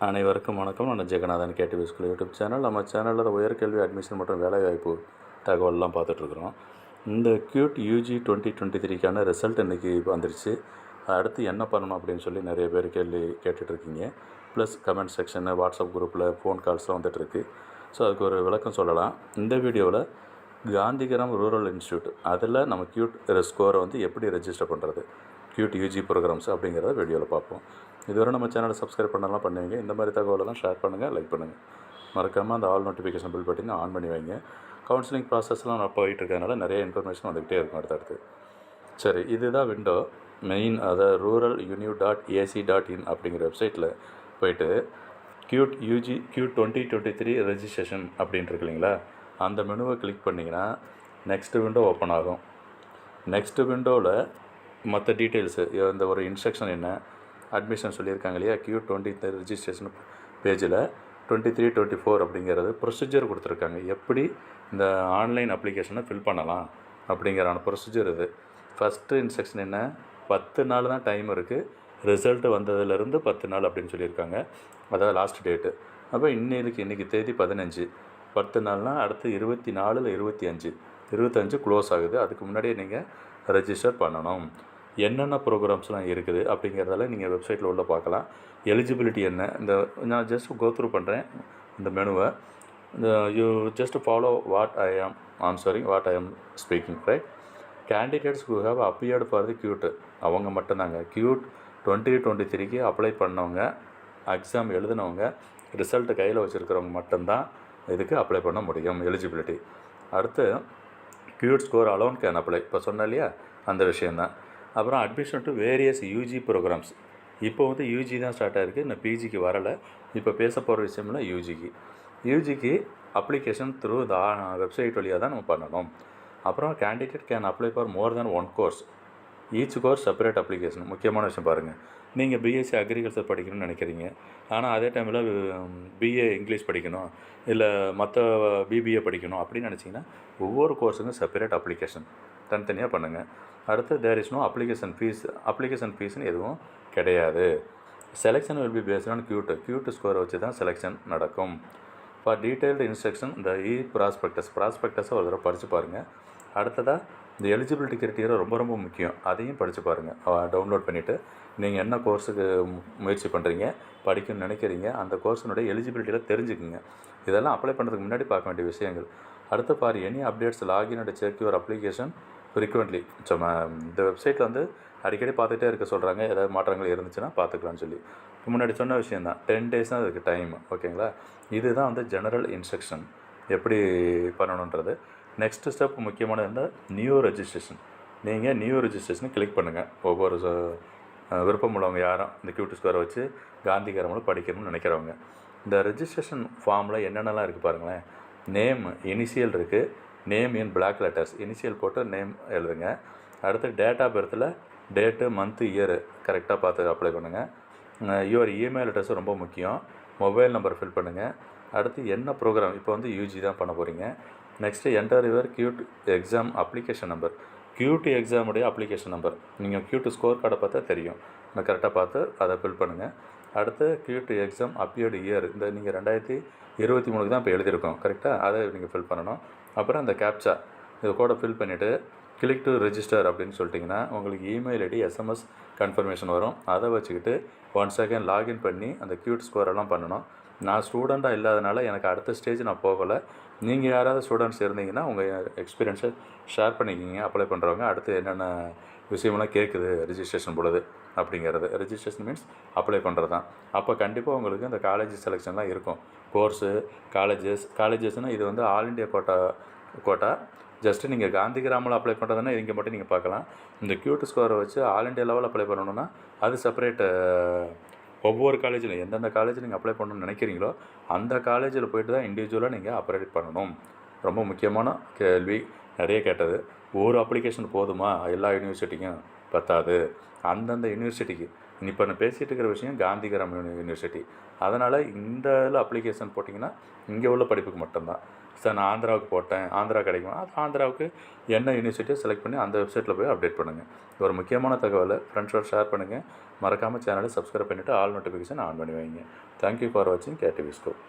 அனைவருக்கும் வணக்கம். நான் Jeganathan KTV school YouTube channel. நம்ம சேனலில் உயர்கல்வி அட்மிஷன் மற்றும் வேலைவாய்ப்பு தகவல்லாம் பார்த்துட்ருக்குறோம். இந்த கியூட் யூஜி 2023க்கான ரிசல்ட் இன்றைக்கி வந்துருச்சு. அடுத்து என்ன பண்ணணும் அப்படின்னு சொல்லி நிறைய பேர் கேள்வி கேட்டுட்ருக்கீங்க. ப்ளஸ் கமெண்ட் செக்ஷனு, வாட்ஸ்அப் குரூப்பில் ஃபோன் கால்ஸ்லாம் வந்துட்டுருக்கு. ஸோ அதுக்கு ஒரு விளக்கம் சொல்லலாம். இந்த வீடியோவில் காந்திகிராம் ரூரல் இன்ஸ்டியூட் அதில் நம்ம கியூட் ஸ்கோரை வந்து எப்படி ரெஜிஸ்டர் பண்ணுறது, கியூட் யூஜி ப்ரோக்ராம்ஸ் அப்படிங்கிறத வீடியோவில் பார்ப்போம். இதுவரை நம்ம சேனலை சப்ஸ்கிரைப் பண்ணலாம் பண்ணுவீங்க. இந்த மாதிரி தகவலெல்லாம் ஷேர் பண்ணுங்கள், லைக் பண்ணுங்கள். மறக்காமல் அந்த ஆல் நோட்டிஃபிகேஷன் பில் பட்டினை ஆன் பண்ணி வைங்க. கவுன்சிலிங் ப்ராசஸ்லாம் நான் போயிட்டு இருக்கிறதுனால நிறைய இன்ஃபர்மேஷன் வந்துக்கிட்டே இருக்கும் அடுத்தடுத்து. சரி, இதுதான் விண்டோ மெயின். அதை rural.uni.ac.in அப்படிங்கிற வெப்சைட்டில் போய்ட்டு கியூட் யூஜி கியூட் 2023 ரெஜிஸ்ட்ரேஷன் அப்படின்ட்டு இருக்கு இல்லைங்களா, அந்த மெனுவை கிளிக் பண்ணிங்கன்னா நெக்ஸ்ட்டு விண்டோ ஓப்பன் ஆகும். நெக்ஸ்ட்டு விண்டோவில் மற்ற டீட்டெயில்ஸு, இந்த ஒரு இன்ஸ்ட்ரக்ஷன் என்ன, அட்மிஷன் சொல்லியிருக்காங்க இல்லையா, கியூட் 20 ரெஜிஸ்ட்ரேஷன் பேஜில் 23-24 அப்படிங்கிறது ப்ரொசீஜர் கொடுத்துருக்காங்க. எப்படி இந்த ஆன்லைன் அப்ளிகேஷனை ஃபில் பண்ணலாம் அப்படிங்கிறான ப்ரொசீஜர் இது. ஃபஸ்ட்டு இன்ஸ்ட்ரக்ஷன் என்ன, 10 நாள் தான் டைம் இருக்குது. ரிசல்ட்டு வந்ததுலேருந்து 10 நாள் அப்படின்னு சொல்லியிருக்காங்க. அதாவது லாஸ்ட் டேட்டு. அப்போ இன்றைக்கி தேதி 15, 10 நாள்னால் அடுத்து 24 இல்லை 25 க்ளோஸ் ஆகுது. அதுக்கு முன்னாடியே நீங்கள் ரெஜிஸ்டர் பண்ணணும். என்னென்ன ப்ரோக்ராம்ஸ்லாம் இருக்குது அப்படிங்கிறதால நீங்கள் வெப்சைட்டில் உள்ள பார்க்கலாம். எலிஜிபிலிட்டி என்ன, இந்த நான் ஜஸ்ட் கோத்ரூ பண்ணுறேன் இந்த மெனுவை. இந்த you just follow what I am speaking, right. Candidates who have appeared for the CUET, அவங்க மட்டும்தாங்க. கியூட் 2023க்கு அப்ளை பண்ணவங்க, எக்ஸாம் எழுதினவங்க, ரிசல்ட்டு கையில் வச்சுருக்கிறவங்க மட்டும்தான் இதுக்கு அப்ளை பண்ண முடியும், எலிஜிபிலிட்டி. அடுத்து CUET score alone can apply, இப்போ சொன்னேன் இல்லையா, அந்த விஷயந்தான். அப்புறம் admission to various UG programs. இப்போ வந்து யூஜி தான் ஸ்டார்ட் ஆகிருக்கு, இன்னும் பிஜிக்கு வரலை. இப்போ பேச போகிற விஷயம்னா யூஜிக்கு அப்ளிகேஷன் த்ரூ த வெப்சைட் வழியாக தான் நம்ம பண்ணணும். அப்புறம் candidate can apply for more than one course, each course separate application. முக்கியமான விஷயம் பாருங்கள், நீங்கள் பிஎஸ்சி அக்ரிகல்ச்சர் படிக்கணும்னு நினைக்கிறீங்க, ஆனால் அதே டைமில் பிஏ இங்கிலீஷ் படிக்கணும், இல்லை மற்ற பிபிஏ படிக்கணும் அப்படின்னு நினச்சிங்கன்னா ஒவ்வொரு கோர்ஸுக்கும் செப்பரேட் அப்ளிகேஷன் தனித்தனியாக பண்ணுங்கள். அடுத்து தேர் இஸ் நோ அப்ளிகேஷன் ஃபீஸ்னு எதுவும் கிடையாது. Selection will be based on cute ஸ்கோரை வச்சு தான் செலெக்ஷன் நடக்கும். ஃபார் டீட்டெயில்டு இன்ஸ்ட்ரக்ஷன் இந்த ப்ராஸ்பெக்டஸை ஒரு தடவை படித்து பாருங்கள். அடுத்ததாக இந்த எலிஜிபிலிட்டி கிரைட்டீரியா ரொம்ப முக்கியம், அதையும் படித்து பாருங்கள். டவுன்லோட் பண்ணிவிட்டு நீங்கள் என்ன கோர்ஸுக்கு முயற்சி பண்ணுறீங்க, படிக்கணும்னு நினைக்கிறீங்க, அந்த கோர்ஸினுடைய எலிஜிபிலிட்டியில் தெரிஞ்சுக்குங்க. இதெல்லாம் அப்ளை பண்ணுறதுக்கு முன்னாடி பார்க்க வேண்டிய விஷயங்கள். அடுத்து for any updates login and check your application frequently. இந்த வெப்சைட்டில் வந்து அடிக்கடி பார்த்துட்டே இருக்க சொல்கிறாங்க, ஏதாவது மாற்றங்கள் இருந்துச்சுன்னா பார்த்துக்கலான்னு சொல்லி. முன்னாடி சொன்ன விஷயந்தான், 10 days தான் அதுக்கு டைம், ஓகேங்களா. இதுதான் வந்து ஜெனரல் இன்ஸ்ட்ரக்ஷன் எப்படி பண்ணணுன்றது. நெக்ஸ்ட் ஸ்டெப் முக்கியமானது வந்து நியூ ரெஜிஸ்ட்ரேஷன். நீங்கள் நியூ ரெஜிஸ்ட்ரேஷனை கிளிக் பண்ணுங்கள். ஒவ்வொரு விருப்பம் உள்ளவங்க யாரும் இந்த கியூட் ஸ்கோரை வச்சு காந்திகிராமில் படிக்கணும்னு நினைக்கிறவங்க, இந்த ரெஜிஸ்ட்ரேஷன் ஃபார்மில் என்னென்னலாம் இருக்குது பாருங்களேன். நேம், இனிஷியல் இருக்குது, name in block letters, initial போட்டு நேம் எழுதுங்க. அடுத்து டேட் ஆஃப் பர்த்தில் டேட்டு, மந்த்து, இயரு கரெக்டாக பார்த்து அப்ளை பண்ணுங்கள். யுவர் இமெயில் அட்ரஸ் ரொம்ப முக்கியம். மொபைல் நம்பர் ஃபில் பண்ணுங்கள். அடுத்து என்ன ப்ரோக்ராம், இப்போ வந்து யூஜி தான் பண்ண போகிறீங்க. Next enter your CUET exam application number, CUET எக்ஸாமுடைய அப்ளிகேஷன் நம்பர். நீங்கள் கியூட் ஸ்கோர் கார்டை பார்த்தா தெரியும், நான் கரெக்டாக பார்த்து அதை ஃபில் பண்ணுங்கள். அடுத்து கியூட் எக்ஸாம் அப்பியர்டு இயர், இந்த நீங்கள் 2023 தான் இப்போ எழுதியிருக்கோம் கரெக்டாக, அதை நீங்கள் ஃபில் பண்ணணும். அப்புறம் இந்த கேப்சா இது கூட ஃபில் பண்ணிவிட்டு கிளிக் டு ரெஜிஸ்டர் அப்படின்னு சொல்லிட்டிங்கன்னா உங்களுக்கு இமெயில் ஐடி, எஸ்எம்எஸ் கன்ஃபர்மேஷன் வரும். அதை வச்சுக்கிட்டு 1 செகண்ட் லாகின் பண்ணி அந்த கியூட் ஸ்கோரெல்லாம் பண்ணணும். நான் ஸ்டூடெண்ட்டாக இல்லாதனால எனக்கு அடுத்த ஸ்டேஜ் நான் போகலை. நீங்கள் யாராவது ஸ்டூடெண்ட்ஸ் இருந்தீங்கன்னா உங்கள் எக்ஸ்பீரியன்ஸை ஷேர் பண்ணிக்கிங்க. அப்ளை பண்ணுறவங்க அடுத்து என்னென்ன விஷயமெல்லாம் கேட்குது ரெஜிஸ்ட்ரேஷன் பொழுது அப்படிங்கிறது. ரெஜிஸ்ட்ரேஷன் மீன்ஸ் அப்ளை பண்ணுறது தான். அப்போ கண்டிப்பாக உங்களுக்கு இந்த காலேஜ் செலெக்ஷன்லாம் இருக்கும். கோர்ஸு, காலேஜஸ்னால் இது வந்து ஆல் இண்டியா கோட்டா. ஜஸ்ட்டு நீங்கள் காந்திகிராமில் அப்ளை பண்ணுறதுன்னா இங்கே மட்டும் நீங்கள் பார்க்கலாம். இந்த கியூட் ஸ்கோரை வச்சு ஆல் இண்டியா லெவலில் அப்ளை பண்ணணுன்னா அது செப்பரேட்டு. ஒவ்வொரு காலேஜில் எந்தெந்த காலேஜில் நீங்கள் அப்ளை பண்ணணும்னு நினைக்கிறீங்களோ அந்த காலேஜில் போய்ட்டு தான் இண்டிவிஜுவலாக நீங்கள் அப்ளை பண்ணணும். ரொம்ப முக்கியமான கேள்வி நிறைய கேட்டது. ஒரு அப்ளிகேஷன் போதுமா, எல்லா யூனிவர்சிட்டிக்கும் பத்தாது. அந்தந்த யூனிவர்சிட்டிக்கு இப்போ நான் பேசிகிட்டு இருக்கிற விஷயம் காந்திகிராம் யூனிவர்சிட்டி. அதனால் இந்த இதில் அப்ளிகேஷன் போட்டிங்கன்னா இங்கே உள்ள படிப்புக்கு மட்டும்தான். சார் நான் ஆந்திராவுக்கு போட்டேன், ஆந்திரா கிடைக்குமா? அது ஆந்திராவுக்கு என்ன யூனிவர்சிட்டியோ செலக்ட் பண்ணி அந்த வெப்சைட்டில் போய் அப்டேட் பண்ணுங்கள். ஒரு முக்கியமான தகவலை ஃப்ரெண்ட்ஸோட ஷேர் பண்ணுங்கள். மறக்காமல் சேனலை சப்ஸ்கிரைப் பண்ணிவிட்டு ஆல் நோட்டிஃபிகேஷன் ஆன் பண்ணி வைங்க. தேங்க்யூ ஃபார் வாட்சிங் கேடிவி ஸ்கூல்.